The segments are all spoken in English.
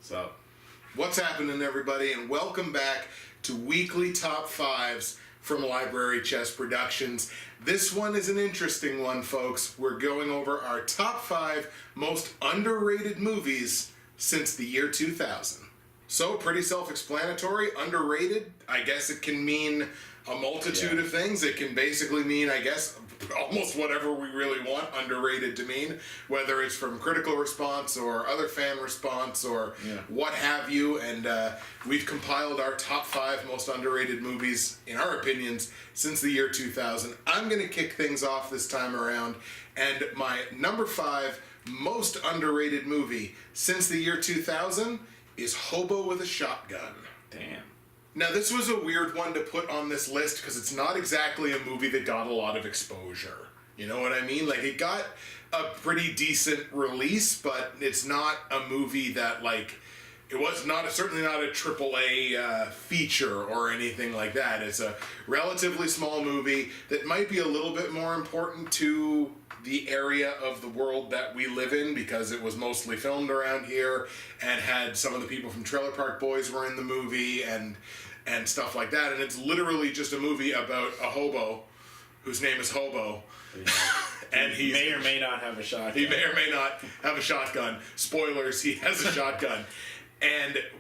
So, what's happening, everybody, and welcome back to Weekly Top 5's from Library Chess Productions. This one is an interesting one, folks. We're going over our top 5 most underrated movies since the year 2000. So, pretty self-explanatory. Underrated, I guess it can mean a multitude of things. It can basically mean, I guess, almost whatever we really want underrated to mean, whether it's from critical response or other fan response or what have you. And we've compiled our top 5 most underrated movies, in our opinions, since the year 2000. I'm going to kick things off this time around, and my number 5 most underrated movie since the year 2000 is Hobo with a Shotgun. damn. Now, this was a weird one to put on this list because it's not exactly a movie that got a lot of exposure. You know what I mean? Like, it got a pretty decent release, but it's not a movie that, like, it was not certainly not a AAA feature or anything like that. It's a relatively small movie that might be a little bit more important to the area of the world that we live in because it was mostly filmed around here and had some of the people from Trailer Park Boys were in the movie and stuff like that. And it's literally just a movie about a hobo whose name is Hobo. Yeah. And he may or may not have a shotgun. He may or may not have a shotgun. Spoilers, he has a shotgun.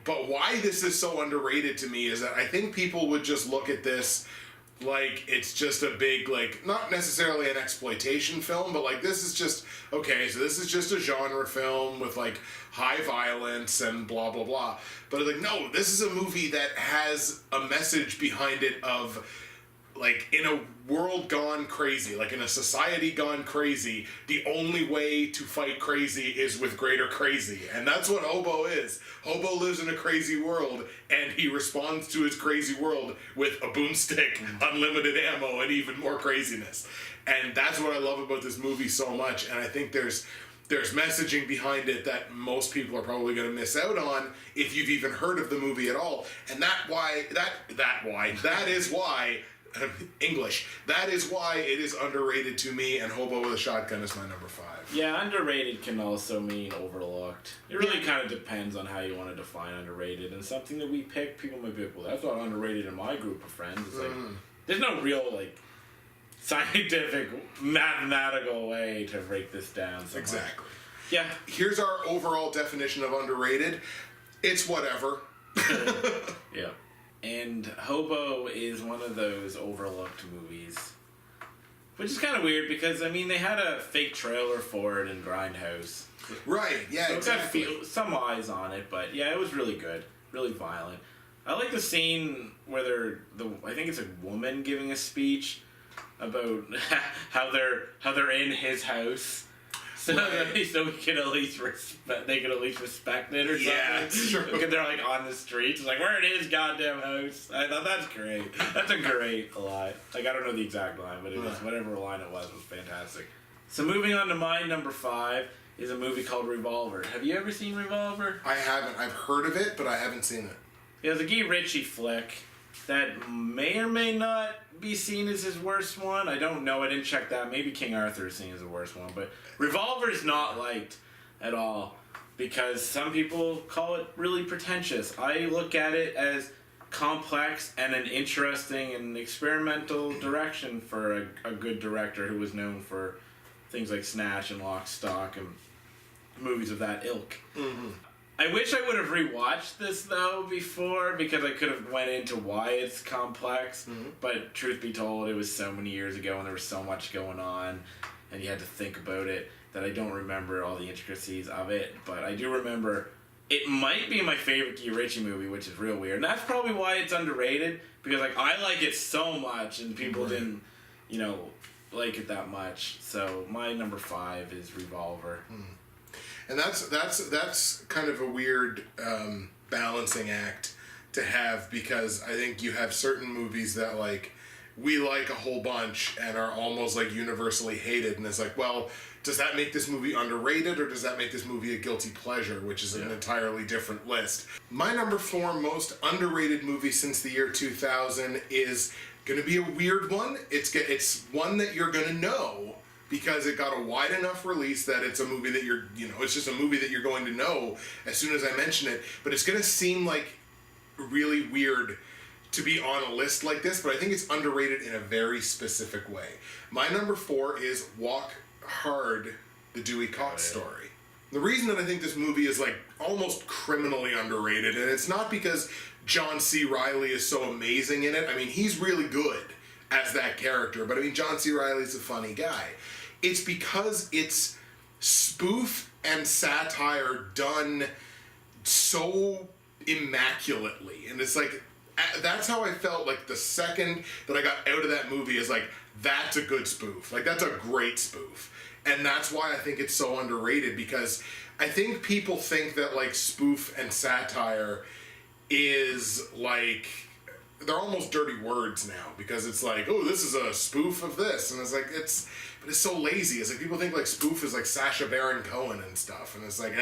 But why this is so underrated to me is that I think people would just look at this like it's just a big, like, not necessarily an exploitation film, but like this is just, okay, so this is just a genre film with like high violence and blah, blah, blah. But like, no, this is a movie that has a message behind it of, like, in a world gone crazy, like in a society gone crazy, the only way to fight crazy is with greater crazy. And that's what Hobo is. Hobo lives in a crazy world, and he responds to his crazy world with a boomstick, unlimited ammo, and even more craziness. And that's what I love about this movie so much, and I think there's messaging behind it that most people are probably going to miss out on if you've even heard of the movie at all. And that is why English. That is why it is underrated to me, and Hobo with a Shotgun is my number 5. Yeah, underrated can also mean overlooked. It really kind of depends on how you want to define underrated. And something that we pick, people might be like, well, that's not underrated in my group of friends. It's like, there's no real, like, scientific, mathematical way to break this down. So Exactly. Yeah. Here's our overall definition of underrated. It's whatever. Yeah. And Hobo is one of those overlooked movies. Which is kind of weird because, I mean, they had a fake trailer for it in Grindhouse. Right, yeah, so exactly. It got some eyes on it, but yeah, it was really good. Really violent. I like the scene where I think it's a woman giving a speech about how they're in his house. So, so we can at least they can at least respect it or something. Yeah, it's true. Because they're like on the streets, it's like, we're in his goddamn house. I thought that's great. That's a great line. Like, I don't know the exact line, but it was whatever line it was fantastic. So moving on to my number 5 is a movie called Revolver. Have you ever seen Revolver? I haven't. I've heard of it, but I haven't seen it. It was a Guy Ritchie flick that may or may not be seen as his worst one. I don't know. I didn't check that. Maybe King Arthur is seen as the worst one. But Revolver is not liked at all because some people call it really pretentious. I look at it as complex and an interesting and experimental direction for a good director who was known for things like Snatch and Lock, Stock and movies of that ilk. Mm-hmm. I wish I would have rewatched this, though, before, because I could have went into why it's complex, but truth be told, it was so many years ago, and there was so much going on, and you had to think about it, that I don't remember all the intricacies of it, but I do remember it might be my favorite Guy Ritchie movie, which is real weird, and that's probably why it's underrated, because, like, I like it so much, and people didn't, like it that much, so my number 5 is Revolver. And that's kind of a weird balancing act to have because I think you have certain movies that, like, we like a whole bunch and are almost, like, universally hated. And it's like, well, does that make this movie underrated or does that make this movie a guilty pleasure, which is an entirely different list. My number 4 most underrated movie since the year 2000 is going to be a weird one. It's one that you're going to know because it got a wide enough release that it's a movie that you're, it's just a movie that you're going to know as soon as I mention it. But it's going to seem like really weird to be on a list like this, but I think it's underrated in a very specific way. My number 4 is Walk Hard, the Dewey Cox story. The reason that I think this movie is like almost criminally underrated, and it's not because John C. Reilly is so amazing in it. I mean, he's really good as that character, but I mean, John C. Reilly's a funny guy. It's because it's spoof and satire done so immaculately, and it's like, that's how I felt like the second that I got out of that movie is like, that's a good spoof. Like, that's a great spoof. And that's why I think it's so underrated, because I think people think that like spoof and satire is like, they're almost dirty words now, because it's like, oh, this is a spoof of this, and it's like, but it's so lazy. It's like people think like spoof is like Sacha Baron Cohen and stuff, and it's like,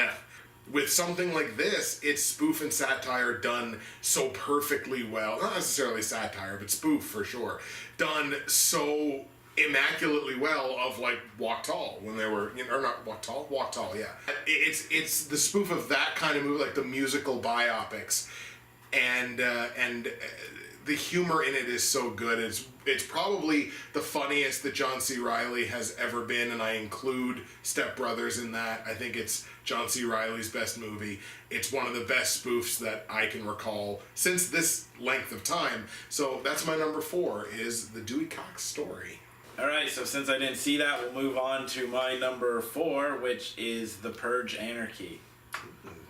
With something like this, it's spoof and satire done so perfectly well. Not necessarily satire, but spoof for sure. Done so immaculately well of like Walk Tall when they were, or not Walk Tall, yeah. It's the spoof of that kind of movie, like the musical biopics, and the humor in it is so good. It's probably the funniest that John C. Reilly has ever been, and I include Step Brothers in that. I think it's John C. Reilly's best movie. It's one of the best spoofs that I can recall since this length of time. So that's my number 4, is the Dewey Cox story. Alright, so since I didn't see that, we'll move on to my number 4, which is The Purge Anarchy.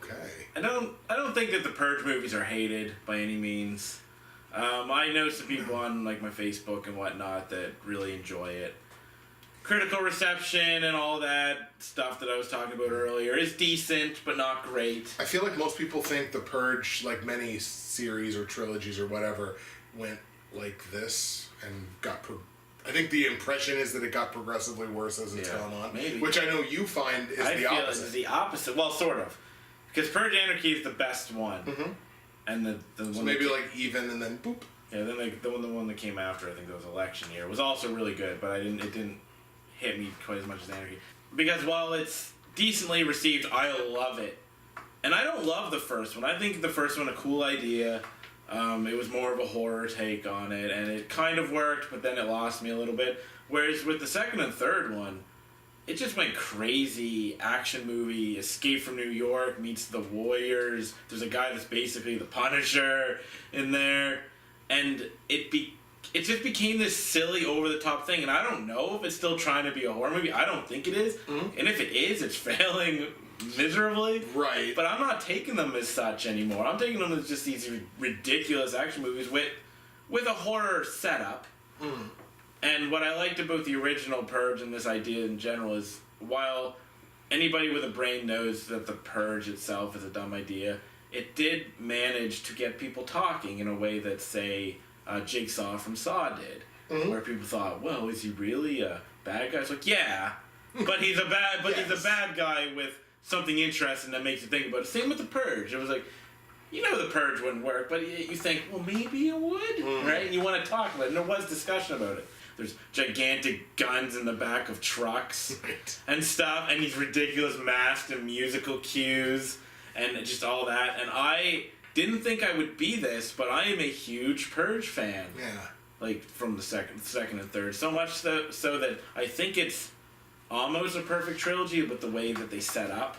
Okay. I don't think that the Purge movies are hated by any means. I know some people on like my Facebook and whatnot that really enjoy it. Critical reception and all that stuff that I was talking about earlier is decent, but not great. I feel like most people think The Purge, like many series or trilogies or whatever, went like this and got... I think the impression is that it got progressively worse as it's gone on. Maybe. Which I know you find is the opposite. I feel it's the opposite. Well, sort of. Because Purge Anarchy is the best one. Mm-hmm. And the so one maybe like even and then boop. Yeah, then the one that came after, I think that was election year, was also really good, but it didn't hit me quite as much as Anarchy. Because while it's decently received, I love it. And I don't love the first one. I think the first one a cool idea. It was more of a horror take on it, and it kind of worked, but then it lost me a little bit. Whereas with the second and third one, it just went crazy. Action movie, Escape from New York meets The Warriors. There's a guy that's basically the Punisher in there. And it just became this silly, over-the-top thing. And I don't know if it's still trying to be a horror movie. I don't think it is. Mm-hmm. And if it is, it's failing miserably. Right. But I'm not taking them as such anymore. I'm taking them as just these ridiculous action movies with a horror setup. Mm. And what I liked about the original Purge and this idea in general is, while anybody with a brain knows that the Purge itself is a dumb idea, it did manage to get people talking in a way that, say, Jigsaw from Saw did. Mm-hmm. Where people thought, well, is he really a bad guy? It's like, yeah, but he's a bad he's a bad guy with something interesting that makes you think about it. Same with the Purge. It was like, the Purge wouldn't work, but you think, well, maybe it would, right? And you want to talk about it, and there was discussion about it. There's gigantic guns in the back of trucks and stuff, and these ridiculous masked and musical cues, and just all that. And I didn't think I would be this, but I am a huge Purge fan. Yeah. Like, from the second and third. So much so that I think it's almost a perfect trilogy, but the way that they set up.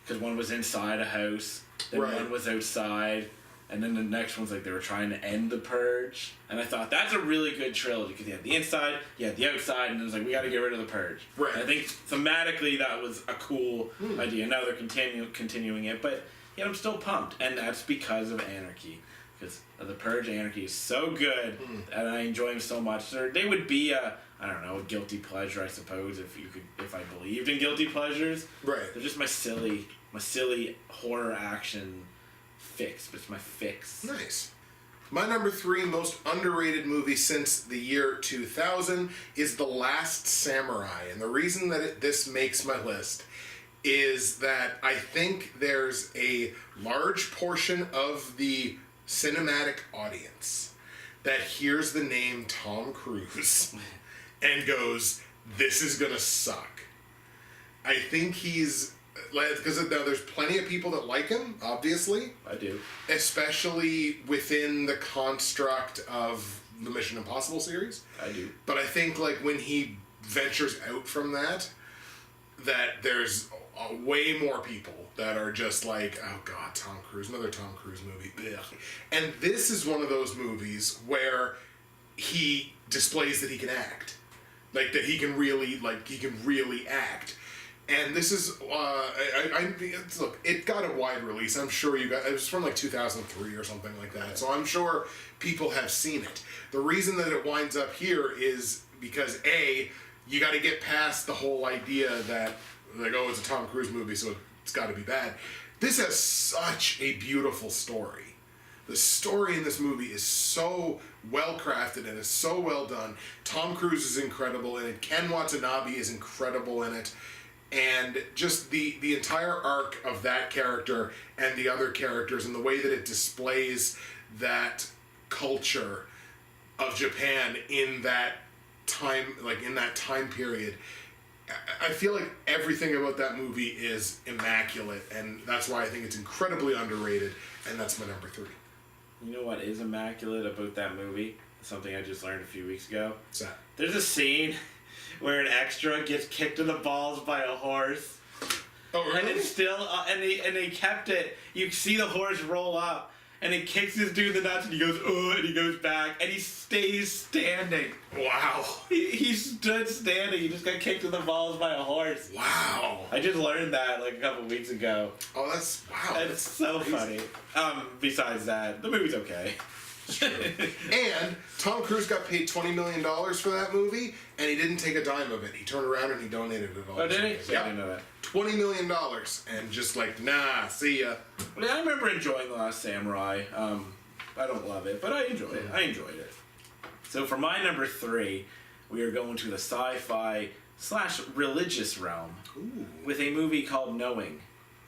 Because one was inside a house, then one was outside, and then the next one's like they were trying to end the Purge. And I thought, that's a really good trilogy, because you had the inside, you had the outside, and it was like, we got to get rid of the Purge. Right. And I think thematically that was a cool idea. Now they're continuing it, but yet I'm still pumped. And that's because of Anarchy. Because the Purge Anarchy is so good, and I enjoy them so much. They would be a guilty pleasure, I suppose, if I believed in guilty pleasures. Right. They're just my silly horror action fix, but it's my fix. Nice. My number 3 most underrated movie since the year 2000 is The Last Samurai. And the reason that this makes my list is that I think there's a large portion of the cinematic audience that hears the name Tom Cruise and goes, this is gonna suck. I think he's because now there's plenty of people that like him, obviously. I do. Especially within the construct of the Mission Impossible series. I do. But I think like when he ventures out from that there's way more people that are just like, oh god, Tom Cruise, another Tom Cruise movie. Ugh. And this is one of those movies where he displays that he can act. Like that he can really act. And this is, look, it got a wide release. I'm sure it was from like 2003 or something like that. So I'm sure people have seen it. The reason that it winds up here is because A, you got to get past the whole idea that, like, oh, it's a Tom Cruise movie, so it's got to be bad. This has such a beautiful story. The story in this movie is so well crafted and is so well done. Tom Cruise is incredible in it. Ken Watanabe is incredible in it. And just the entire arc of that character and the other characters and the way that it displays that culture of Japan in that time, like in that time period, I feel like everything about that movie is immaculate, and that's why I think it's incredibly underrated, and that's my number 3. You know what is immaculate about that movie? Something I just learned a few weeks ago. What's that? There's a scene where an extra gets kicked in the balls by a horse. Oh, really? And it's still, and they kept it. You see the horse roll up, and it kicks this dude in the nuts, and he goes, oh, and he goes back, and he stays standing. Wow. He stood standing. He just got kicked in the balls by a horse. Wow. I just learned that like a couple weeks ago. Oh, that's, wow. It's so funny. Besides that, the movie's okay. True. And Tom Cruise got paid $20 million for that movie, and he didn't take a dime of it. He turned around and he donated it all. Oh, did he? Yeah. I didn't know that. $20 million, and just like, nah, see ya. Well, I remember enjoying The Last Samurai. I don't love it, but I enjoyed it. I enjoyed it. So for my number 3, we are going to the sci-fi / religious realm. Ooh. With a movie called Knowing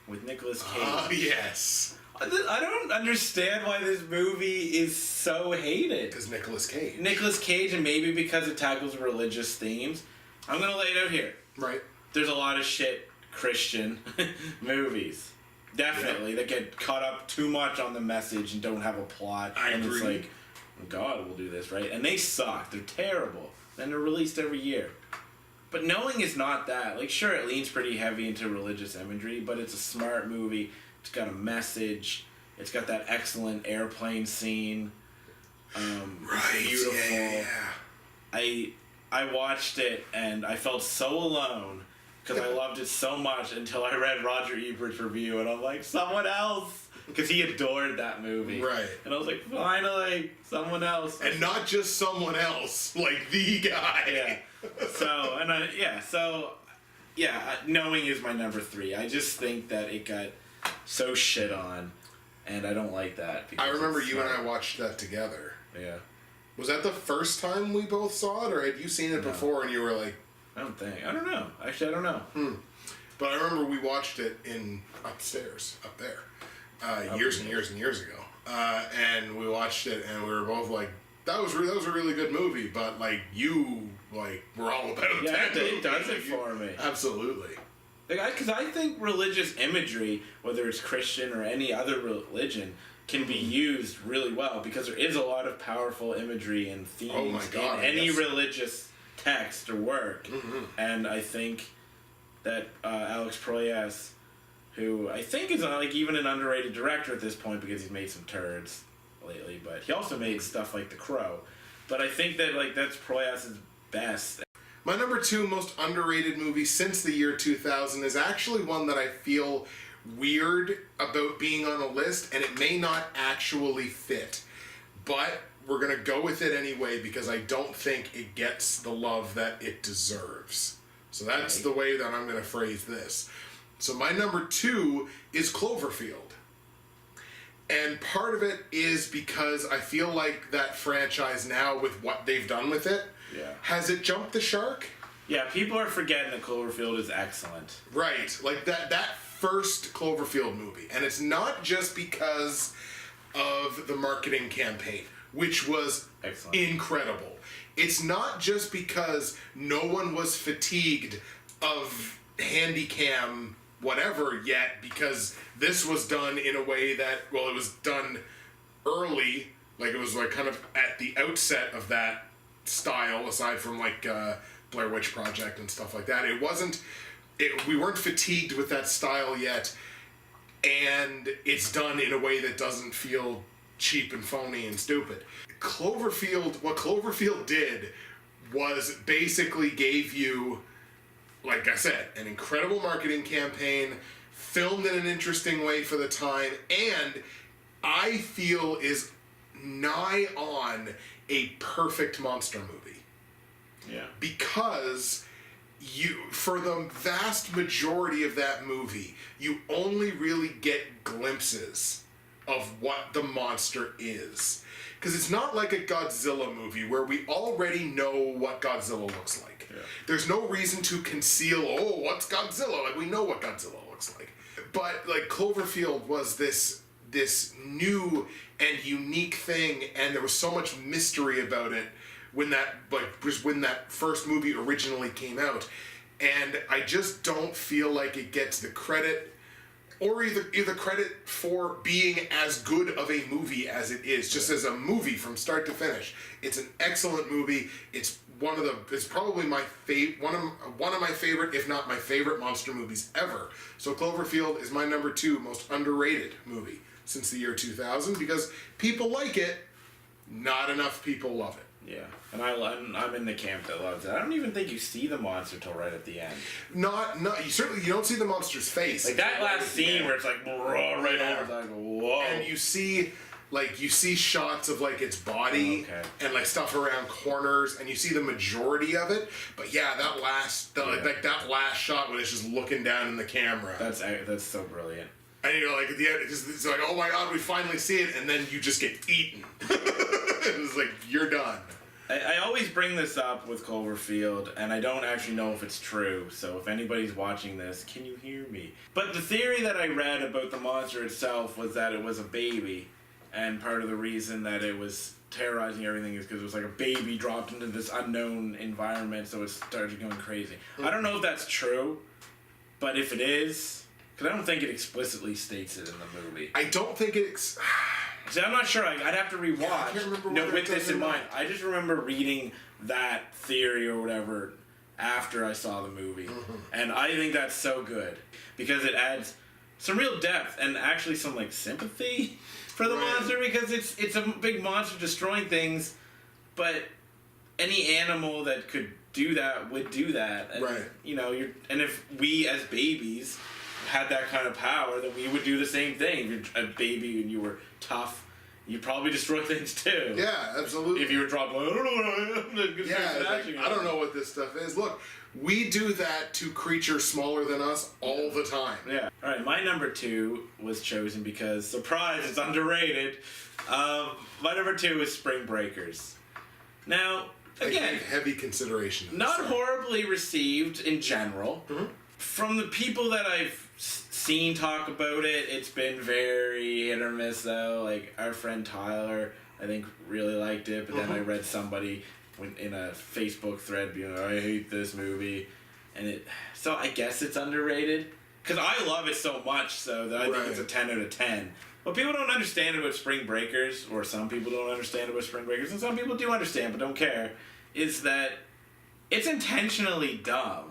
with Nicolas Cage. Oh, yes. I don't understand why this movie is so hated. Because Nicolas Cage. Nicolas Cage, and maybe because it tackles religious themes. I'm going to lay it out here. Right. There's a lot of shit Christian movies. Definitely. That get caught up too much on the message and don't have a plot. I and agree. It's like, God will do this, right? And they suck. They're terrible. Then they're released every year. But Knowing is not that. Like, sure, it leans pretty heavy into religious imagery, but it's a smart movie. It's got a message. It's got that excellent airplane scene. Right. It's beautiful. Yeah. I watched it and I felt so alone because I loved it so much until I read Roger Ebert's review, and I'm like, someone else, because he adored that movie. Right. And I was like, finally, someone else. And not just someone else, like the guy. Yeah. Knowing is my number 3. I just think that it got so shit on, and I don't like that. I remember you and I watched that together. Yeah. Was that the first time we both saw it, or had you seen it before and you were like... I don't know. Actually, I don't know. But I remember we watched it upstairs, up there, years and years and years ago. And we watched it and we were both like, that was a really good movie, but like you were all about that. Yeah, it does it for me. Absolutely. Because I think religious imagery, whether it's Christian or any other religion, can be used really well, because there is a lot of powerful imagery and themes in any religious text or work. And I think that Alex Proyas, who I think is even an underrated director at this point because he's made some turds lately, but he also made stuff like The Crow. But I think that that's Proyas' best. My number 2 most underrated movie since the year 2000 is actually one that I feel weird about being on a list, and it may not actually fit. But we're going to go with it anyway because I don't think it gets the love that it deserves. So that's the way that I'm going to phrase this. So my number 2 is Cloverfield. And part of it is because I feel like that franchise now, with what they've done with it, has it jumped the shark? Yeah, people are forgetting that Cloverfield is excellent. Right. Like that first Cloverfield movie. And it's not just because of the marketing campaign, which was incredible. it's not just because no one was fatigued of handycam whatever yet, because this was done in a way that, well, it was done early, like it was like kind of at the outset of that style, aside from like Blair Witch Project and stuff like that. We weren't fatigued with that style yet, and it's done in a way that doesn't feel cheap and phony and stupid. What Cloverfield did was basically gave you, like I said, an incredible marketing campaign, filmed in an interesting way for the time, and I feel is nigh on a perfect monster movie. Yeah. Because for the vast majority of that movie, you only really get glimpses of what the monster is. Because it's not like a Godzilla movie where we already know what Godzilla looks like. Yeah. There's no reason to conceal, what's Godzilla? Like, we know what Godzilla looks like. But, like, Cloverfield was this new and unique thing, and there was so much mystery about it when that first movie originally came out. And I just don't feel like it gets the credit, or either credit for being as good of a movie as it is, just as a movie from start to finish. It's an excellent movie. It's probably one of my favorite, if not my favorite, monster movies ever. So Cloverfield is my number 2 most underrated movie since the year 2000, because people like it, not enough people love it. Yeah, and I'm in the camp that loves it. I don't even think you see the monster till right at the end. You don't see the monster's face. Like that last scene where it's like right over, like whoa. And you see shots of like its body and like stuff around corners, and you see the majority of it. But yeah, that last shot when it's just looking down in the camera. That's so brilliant. And you're like, at the end, it's like, oh my god, we finally see it, and then you just get eaten. It's like, you're done. I always bring this up with Cloverfield, and I don't actually know if it's true, so if anybody's watching this, can you hear me? But the theory that I read about the monster itself was that it was a baby, and part of the reason that it was terrorizing everything is because it was like a baby dropped into this unknown environment, so it started going crazy. I don't know if that's true, but if it is... Because I don't think it explicitly states it in the movie. I don't think it... See, I'm not sure. I'd have to rewatch. Yeah, I can't remember with this in mind. I just remember reading that theory or whatever after I saw the movie. Mm-hmm. And I think that's so good. Because it adds some real depth and actually some like sympathy for the monster. Because it's a big monster destroying things. But any animal that could do that would do that. And, you know, and if we as babies... had that kind of power, then we would do the same thing. If you're a baby and you were tough, you'd probably destroy things too. Yeah, absolutely. If you were dropped, I don't know what this stuff is. Look, we do that to creatures smaller than us all the time. Yeah. All right, my number 2 was chosen because, surprise, it's underrated. My number 2 is Spring Breakers. Now, again, heavy consideration. Not horribly received in general. Mm-hmm. From the people that I've seen talk about it, it's been very hit or miss though. Like our friend Tyler, I think really liked it, but then I read somebody in a Facebook thread being like, I hate this movie, so I guess it's underrated because I love it so much, so that I think it's a 10 out of 10. What people don't understand about Spring Breakers, or some people don't understand about Spring Breakers, and some people do understand but don't care, is that it's intentionally dumb.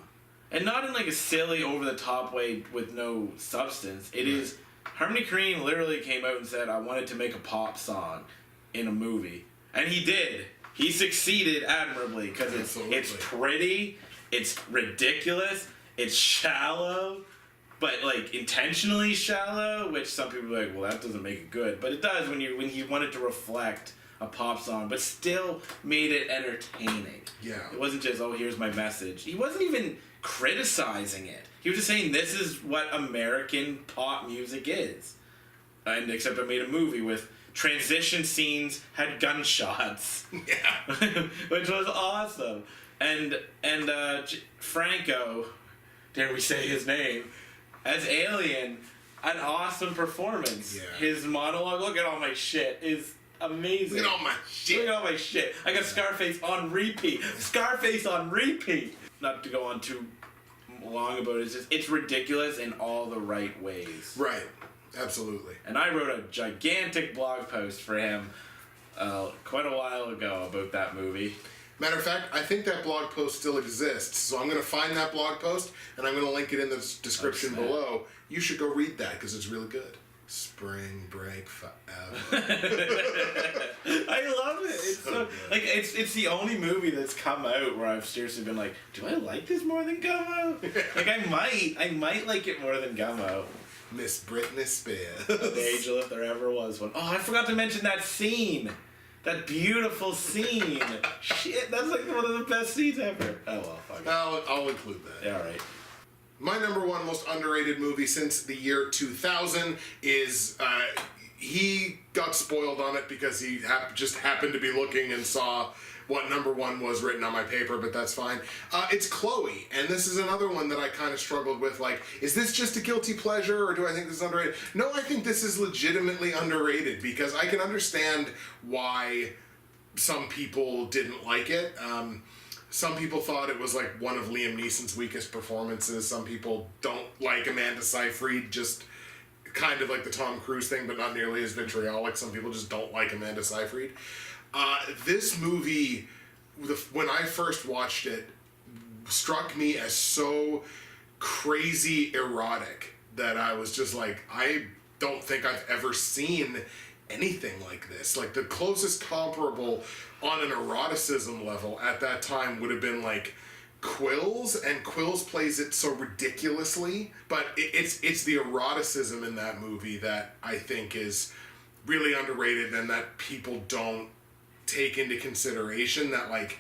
And not in like a silly, over-the-top way with no substance. It is... Harmony Korine literally came out and said, I wanted to make a pop song in a movie. And he did. He succeeded admirably because it's pretty, it's ridiculous, it's shallow, but like intentionally shallow, which some people are like, well, that doesn't make it good. But it does when he wanted to reflect a pop song, but still made it entertaining. Yeah. It wasn't just, here's my message. He wasn't even... criticizing it. He was just saying this is what American pop music is. And except I made a movie with transition scenes, had gunshots. Yeah. Which was awesome. And Franco, dare we say his name, as Alien, an awesome performance. Yeah. His monologue, look at all my shit, is amazing. Look at all my shit. Look at all my shit. I got Scarface on repeat. Scarface on repeat. Not to go on too long about it, it's ridiculous in all the right ways. Right. Absolutely. And I wrote a gigantic blog post for him quite a while ago about that movie. Matter of fact, I think that blog post still exists, so I'm going to find that blog post, and I'm going to link it in the description below. You should go read that, because it's really good. Spring Break forever. I love it. It's so, like it's the only movie that's come out where I've seriously been like, do I like this more than Gummo? Like I might like it more than Gummo. Miss Britney Spears. Angel, if there ever was one. Oh, I forgot to mention that scene. That beautiful scene. Shit, that's like one of the best scenes ever. Oh well, fuck it. I'll include that. Yeah, alright. My number one most underrated movie since the year 2000 is, he got spoiled on it because he just happened to be looking and saw what number one was written on my paper, but that's fine. It's Chloe, and this is another one that I kind of struggled with, like, is this just a guilty pleasure, or do I think this is underrated? No, I think this is legitimately underrated, because I can understand why some people didn't like it. Some people thought it was like one of Liam Neeson's weakest performances. Some people don't like Amanda Seyfried, just kind of like the Tom Cruise thing, but not nearly as vitriolic. Some people just don't like Amanda Seyfried. This movie, when I first watched it, struck me as so crazy erotic that I was just like, I don't think I've ever seen anything like this. Like, the closest comparable on an eroticism level at that time would have been like Quills, and Quills plays it so ridiculously, but it's the eroticism in that movie that I think is really underrated and that people don't take into consideration, that like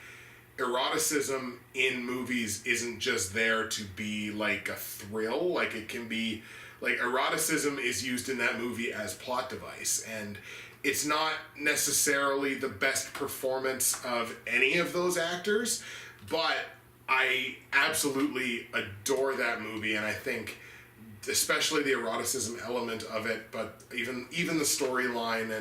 eroticism in movies isn't just there to be like a thrill. Like, it can be like, eroticism is used in that movie as plot device, and it's not necessarily the best performance of any of those actors, but I absolutely adore that movie, and I think especially the eroticism element of it, but even the storyline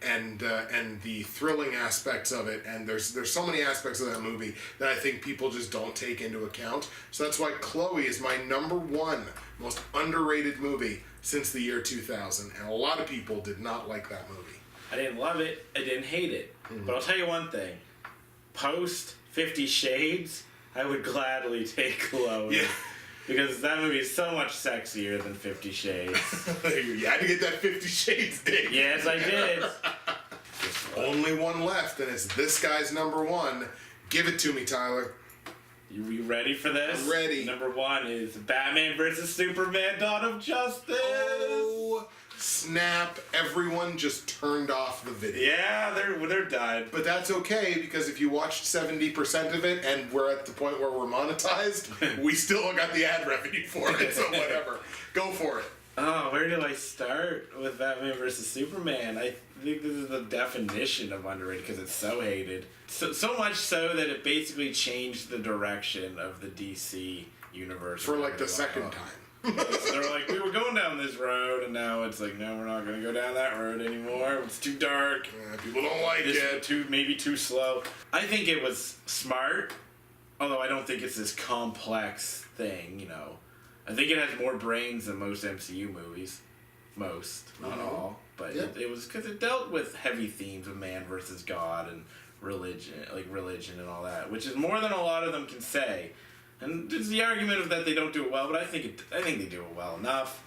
and the thrilling aspects of it, and there's so many aspects of that movie that I think people just don't take into account. So that's why Chloe is my number one most underrated movie since the year 2000, and a lot of people did not like that movie. I didn't love it, I didn't hate it. But I'll tell you one thing. Post 50 Shades, I would gladly take Chloe. Yeah. Because that movie is so much sexier than 50 Shades. You had to get that 50 Shades thing. Yes, I did. Only one left, and it's this guy's number one. Give it to me, Tyler. You ready for this? I'm ready. Number one is Batman vs. Superman: Dawn of Justice. Oh, snap. Everyone just turned off the video. Yeah, they're done. But that's okay, because if you watched 70% of it and we're at the point where we're monetized, we still got the ad revenue for it, so whatever. Go for it. Oh, where do I start with Batman vs. Superman? I think this is the definition of underrated because it's so hated. So much so that it basically changed the direction of the DC universe. For like the second time. So they're like, we were going down this road, and now it's like, no, we're not going to go down that road anymore. It's too dark. Yeah, people don't like it. Maybe too slow. I think it was smart, although I don't think it's this complex thing, you know. I think it has more brains than most MCU movies. Most, not all. But it was because it dealt with heavy themes of man versus God and religion and all that, which is more than a lot of them can say. And there's the argument of that they don't do it well, but I think they do it well enough.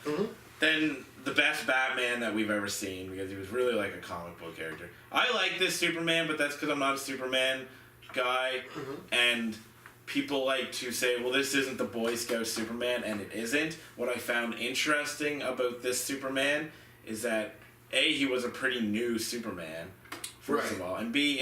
Then the best Batman that we've ever seen, because he was really like a comic book character. I like this Superman, but that's because I'm not a Superman guy, and people like to say, well, this isn't the Boy Scout Superman, and it isn't. What I found interesting about this Superman is that A, he was a pretty new Superman, first of all, and B,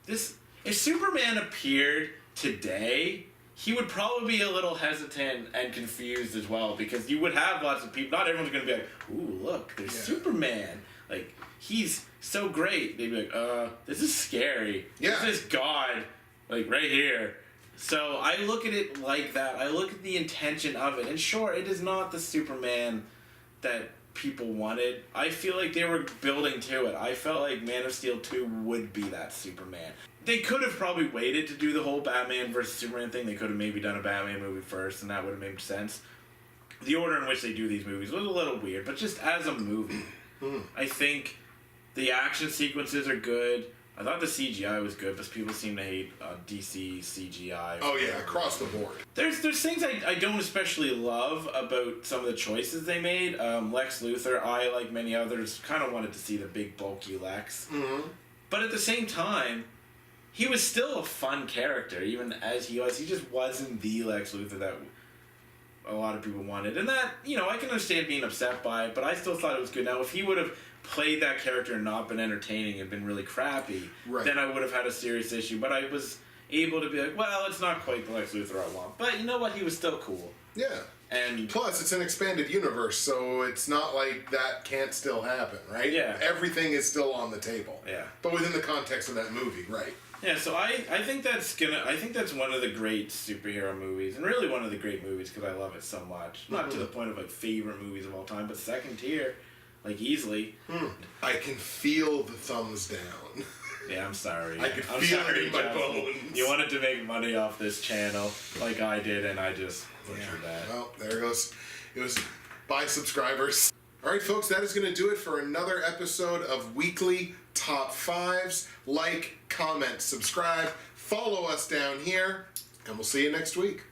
if Superman appeared today, he would probably be a little hesitant and confused as well, because you would have lots of people, not everyone's going to be like, ooh, look, there's Superman. Like, he's so great. They'd be like, this is scary. Yeah. This is God, like, right here. So I look at it like that. I look at the intention of it. And sure, it is not the Superman that people wanted. I feel like they were building to it. I felt like Man of Steel 2 would be that Superman. They could have probably waited to do the whole Batman versus Superman thing. They could have maybe done a Batman movie first, and that would have made sense. The order in which they do these movies was a little weird, but just as a movie, I think the action sequences are good. I thought the CGI was good, but people seem to hate DC CGI. Oh yeah, across the board. There's things I don't especially love about some of the choices they made. Lex Luthor, I, like many others, kind of wanted to see the big bulky Lex. Mm-hmm. But at the same time, he was still a fun character, even as he was. He just wasn't the Lex Luthor that a lot of people wanted. And that, I can understand being upset by it, but I still thought it was good. Now, if he would have played that character and not been entertaining and been really crappy, then I would have had a serious issue. But I was able to be like, well, it's not quite the Lex Luthor I want. But you know what? He was still cool. Yeah. And plus, it's an expanded universe, so it's not like that can't still happen, right? Yeah. Everything is still on the table. Yeah. But within the context of that movie, right? Yeah, so I think that's one of the great superhero movies, and really one of the great movies because I love it so much. Not to the point of like favorite movies of all time, but second tier. Like, easily. I can feel the thumbs down. Yeah, I'm sorry. I can feel it in my bones. You wanted to make money off this channel like I did, and I just butchered that. Well, there goes. It was bye, subscribers. All right, folks, that is going to do it for another episode of Weekly Top 5's. Like, comment, subscribe, follow us down here, and we'll see you next week.